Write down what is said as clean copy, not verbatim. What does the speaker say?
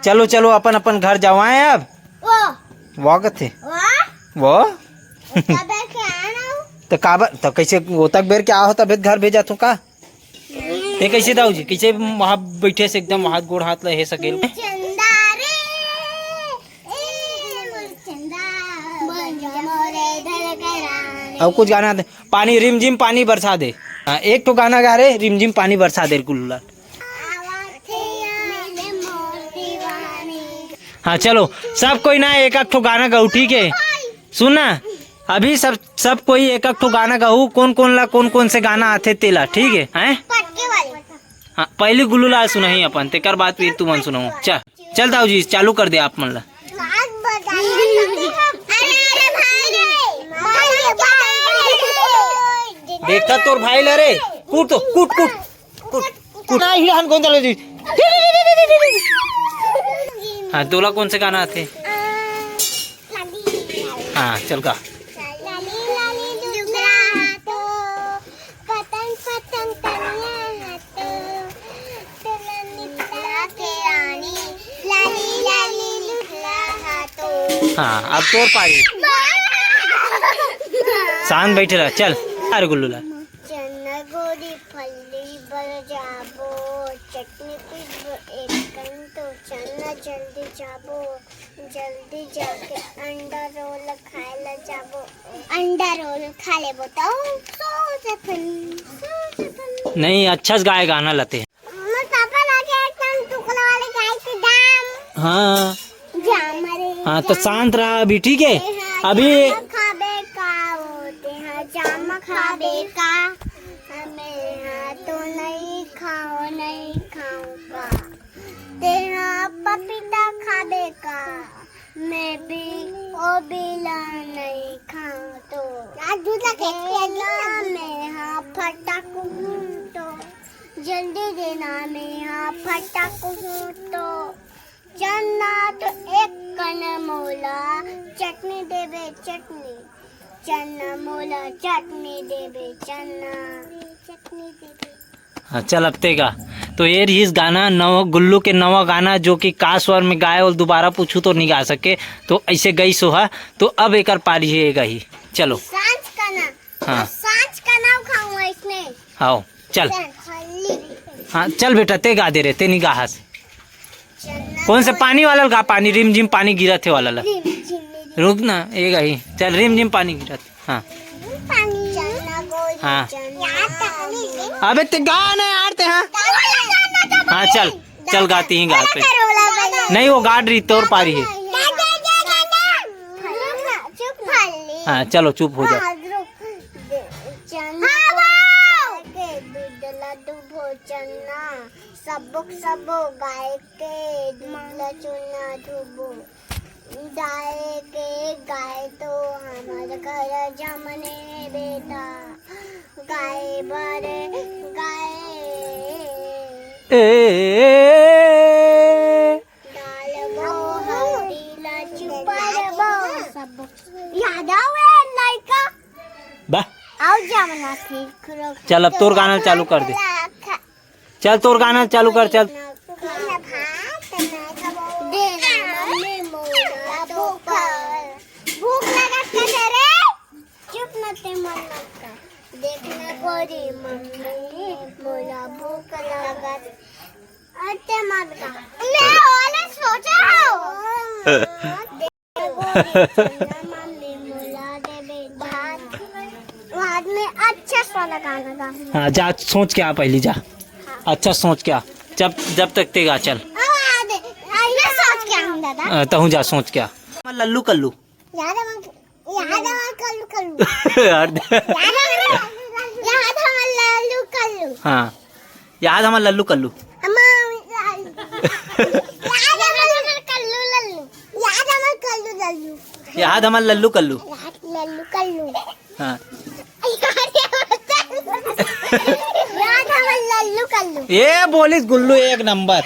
चलो चलो अपन अपन घर जाओ आए अब। वो कथे वो तो काबर तो कैसे वो तक बेर के आ होता बेद घर भेजा तू का ते कैसे दाऊ जी कैसे वहाँ बैठे से एकदम हाथ गोड़ हाथ लहे सकेल अब कुछ गाना दे पानी रिमझिम पानी बरसा दे। हाँ एक तो गाना गा रहे रिमझिम पानी बरसा दे गुल्ला। हाँ चलो सब कोई ना एक एक ठो गाना गाऊ ठीक है सुनना अभी सब कोई एक एक ठो गाना गाऊ कौन कौन से गाना आते तेला ठीक है हैं। हाँ पहले गुल्लू लाल सुना ही अपन तेकर बाद फिर तू मन सुनाऊ चल दाऊ जी चालू कर दे आप मन ला। देखता तोर भाई ला रे कूट तो कूट कूट कूट कूट ही हन कौन चलो जी। हाँ तोला कौन से गाना आते हाँ चल का हाँ अब तोर पारी शांत बैठे रहा चल अरे गुल्लू ला गोरी फली बर जाबो चटनी तो चन्ना जल्दी जाबो जल्दी जाके अंडा रोल खाए ला जाबो अंडा रोल खा ले बताओ नहीं अच्छा गाय गाना लाते पापा लाके एकदम टुकड़ा वाले गाय के दाम हाँ हाँ तो शांत रहा अभी ठीक है अभी खाबे का होते हैं जाम खाबे का हमें तो नहीं खाऊंगा तेरा पपीता खाबे का मैं भी ओ बिला नहीं खाऊं तो दूध मैं हाँ फटाक हूँ तो जल्दी देना मैं हाँ फटाक हूँ तो चन्ना तो एक कन मोला चटनी देवे चटनी चन्ना मोला चटनी देवे चन्ना चटनी देवे। हाँ चल अब तेगा तो ये इस गाना नव गुल्लू के नवा गाना जो कि का स्वर में गाए और दोबारा पूछूं तो नहीं गा सके तो ऐसे गई सोहा तो अब एक पारी है ही चलो सांच का ना हाँ सांच का नाम खाऊंगा इसने आओ चल हाँ चल बेटा ते गा दे रहे ते नहीं गा हाथ कौन से पानी वाला गा पानी रिम झिम पानी गिरा थे वाला ला रुक ना एक ही चल रिम झिम पानी गिरा थे हाँ हाँ अबे ते गा ना यार ते हाँ हाँ चल चल गाती ही गा पे नहीं वो गा रही तोर पारी है हाँ चलो चुप हो जा सबो गाय के दूल्हा चुना धुबो गाय के गाय तो हमारे घर जमने बेटा गाय बड़े गाय डाल वो हरी लचपर वो सब याद आवे लाइका बा आओ जमना ठीक चल अब तोर गाना चालू कर दे चल तोर गाना चालू कर चल भूख लगा रे चुप न ते मन का देखना गोरी मम्मी मोला भूख लगा अते मत का मैं वाले सोचा मम्मी मोला दे भात बाद में अच्छा वाला गाना गा। हाँ जा सोच के आ पहली जा अच्छा सोच क्या जब तक तेगा चल तहु जा सोच क्या लल्लू कल्लू हाँ याद हमार लल्लू कल्लू याद हमार लल्लू कल्लू हाँ ये बोलिस गुल्लू एक नंबर।